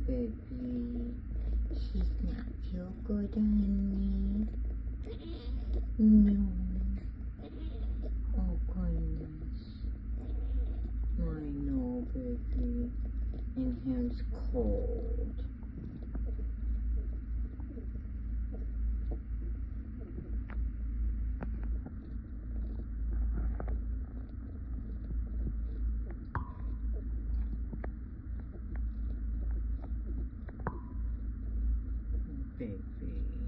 baby. She's not feel good, honey. No. Oh, goodness. I know, baby. And him's cold. Baby.